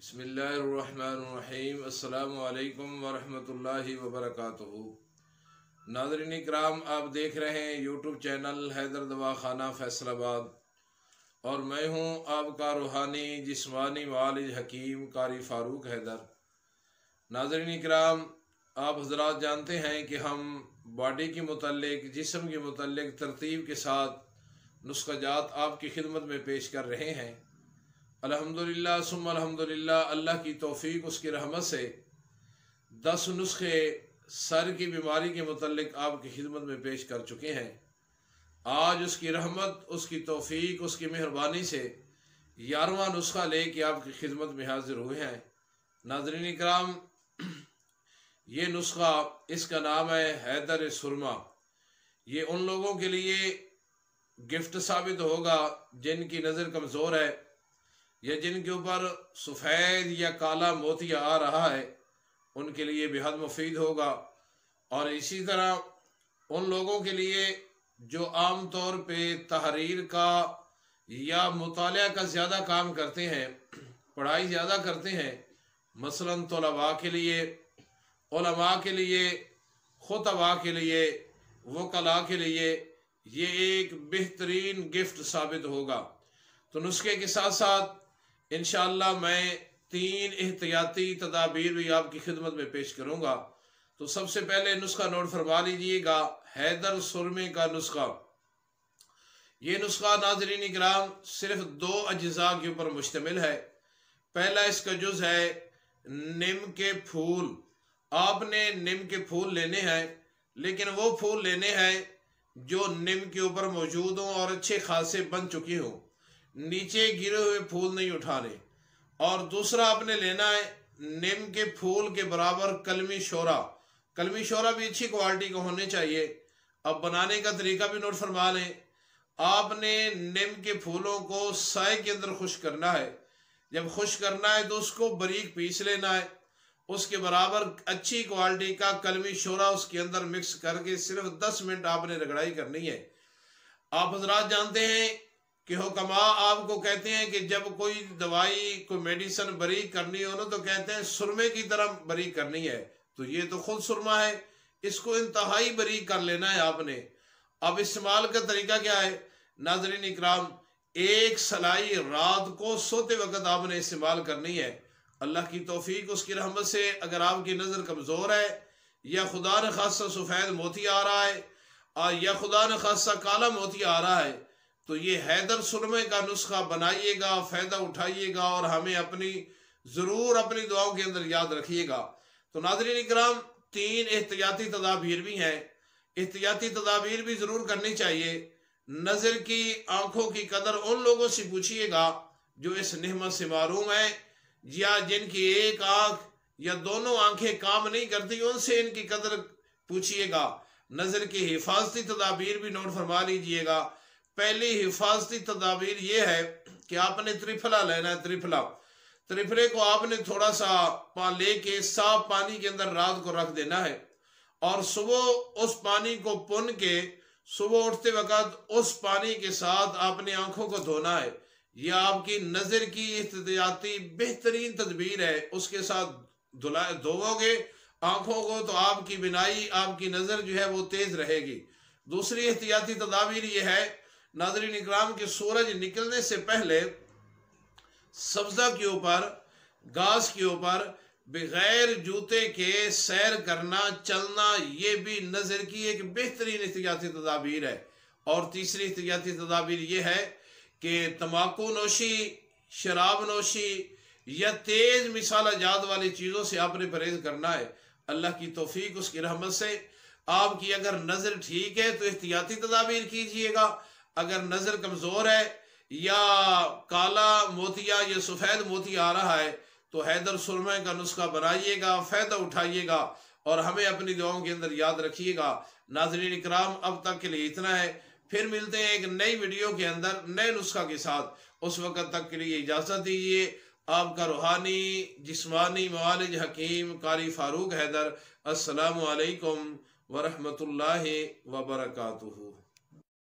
बिस्मिल्लाहिर्रहमानिर्रहीम। अस्सलामु अलैकुम वरहमतुल्लाहि वबरकातुहू। नाज़रीन इकराम, आप देख रहे हैं यूट्यूब चैनल हैदर दवाखाना फैसलाबाद और मैं हूं आपका रूहानी जिस्मानी मुआलिज हकीम कारी फ़ारूक हैदर। नाज़रीन इकराम, आप हज़रात जानते हैं कि हम बॉडी के मुतल्लिक़, जिस्म के मुतल्लिक़ तरतीब के साथ नुस्ख़ाजात आपकी खिदमत में पेश कर रहे हैं। अल्हम्दुलिल्लाह सुम्मा अल्हम्दुलिल्लाह, अल्लाह की तौफ़ीक उसकी रहमत से 10 नुस्खे सर की बीमारी के मुतल्लिक़ आपकी खिदमत में पेश कर चुके हैं। आज उसकी रहमत, उसकी तौफ़ीक, उसकी मेहरबानी से 11वां नुस्खा लेके आपकी खिदमत में हाजिर हुए हैं। नाज़रीन इकराम, ये नुस्खा, इसका नाम है हैदर सुरमा। ये उन लोगों के लिए गिफ्ट साबित होगा जिनकी नज़र कमज़ोर है या जिनके ऊपर सफ़ेद या काला मोतिया आ रहा है, उनके लिए बेहद मुफीद होगा। और इसी तरह उन लोगों के लिए जो आम तौर पे तहरीर का या मुतालिया का ज़्यादा काम करते हैं, पढ़ाई ज़्यादा करते हैं, मसलन तलबा के लिए, उलमा के लिए, खुतबा के लिए, वकला के लिए ये एक बेहतरीन गिफ्ट साबित होगा। तो नुस्खे के साथ साथ इंशाअल्लाह मैं 3 एहतियाती तदाबीर भी आपकी खिदमत में पेश करूँगा। तो सबसे पहले नुस्खा नोट फरमा लीजिएगा, हैदर सुरमे का नुस्खा। ये नुस्खा नाज़रीन इकराम सिर्फ 2 अज्जा के ऊपर मुश्तमिल है। पहला इसका जुज़ है नीम के फूल। आपने नीम के फूल लेने हैं, लेकिन वो फूल लेने हैं जो नीम के ऊपर मौजूद हों और अच्छे खासे बन चुके हों, नीचे गिरे हुए फूल नहीं उठाने। और दूसरा आपने लेना है नीम के फूल के बराबर कलमी शोरा। कलमी शोरा भी अच्छी क्वालिटी का होने चाहिए। अब बनाने का तरीका भी नोट फरमा लें। आपने नीम के फूलों को साए के अंदर खुश्क करना है। जब खुश्क करना है तो उसको बारीक पीस लेना है। उसके बराबर अच्छी क्वालिटी का कलमी शोरा उसके अंदर मिक्स करके सिर्फ 10 मिनट आपने रगड़ाई करनी है। आप हजरात जानते हैं कि हुक्मा आपको कहते हैं कि जब कोई दवाई, कोई मेडिसिन बरीक करनी हो ना, तो कहते हैं सुरमे की तरह बरीक करनी है। तो ये तो खुद सुरमा है, इसको इंतहाई बरीक कर लेना है आपने। अब इस्तेमाल का तरीका क्या है नाज़रीन इकराम, 1 सलाई रात को सोते वक्त आपने इस्तेमाल करनी है। अल्लाह की तौफीक, उसकी रहमत से अगर आपकी नज़र कमज़ोर है या खुदा न खासा सफ़ेद मोती आ रहा है या खुदा न खासा काला मोती आ रहा है, तो ये हैदर सुरमे का नुस्खा बनाइएगा, फ़ायदा उठाइएगा और हमें ज़रूर अपनी दुआओं के अंदर याद रखिएगा। तो नाज़रीन इकराम, 3 एहतियाती तदाबीर भी हैं। एहतियाती तदाबीर भी ज़रूर करनी चाहिए। नज़र की, आँखों की कदर उन लोगों से पूछिएगा जो इस नेमत से मारूम है या जिनकी एक आँख या दोनों आँखें काम नहीं करती, उनसे इनकी कदर पूछिएगा। नज़र की हिफाजती तदाबीर भी नोट फरमा लीजिएगा। पहली हिफाजती तदाबीर ये है कि आपने त्रिफला लेना है। त्रिफले को आपने थोड़ा सा लेके साफ पानी के अंदर रात को रख देना है और सुबह उस पानी को पुन के सुबह उठते वक्त उस पानी के साथ आपने आंखों को धोना है। यह आपकी नज़र की एहतियाती बेहतरीन तदबीर है। उसके साथ धोओगे आंखों को तो आपकी बिनाई, आपकी नज़र जो है वो तेज रहेगी। दूसरी एहतियाती तदाबीर यह है नाज़रीन इकराम के सूरज निकलने से पहले सब्ज़ा के ऊपर, घास के ऊपर बगैर जूते के सैर करना, चलना, ये भी नज़र की एक बेहतरीन एहतियाती तदाबीर है। और तीसरी एहतियाती तदाबीर ये है कि तम्बाकू नोशी, शराब नोशी या तेज़ मिसाला जात वाली चीज़ों से आपने परहेज़ करना है। अल्लाह की तौफीक, उसकी रहमत से आपकी अगर नज़र ठीक है तो एहतियाती तदाबीर कीजिएगा। अगर नज़र कमज़ोर है या काला मोतिया या सफ़ेद मोतिया आ रहा है तो हैदर सुरमे का नुस्खा बनाइएगा, फ़ायदा उठाइएगा और हमें अपनी दुआओं के अंदर याद रखिएगा। नाज़रीन इकराम, अब तक के लिए इतना है। फिर मिलते हैं एक नई वीडियो के अंदर नए नुस्खा के साथ। उस वक़्त तक के लिए इजाज़त दीजिए। आपका रूहानी जिस्मानी मुआलिज हकीम कारी फ़ारूक हैदर। अस्सलामु अलैकुम वरहमतुल्लाहि वबरकातुहू।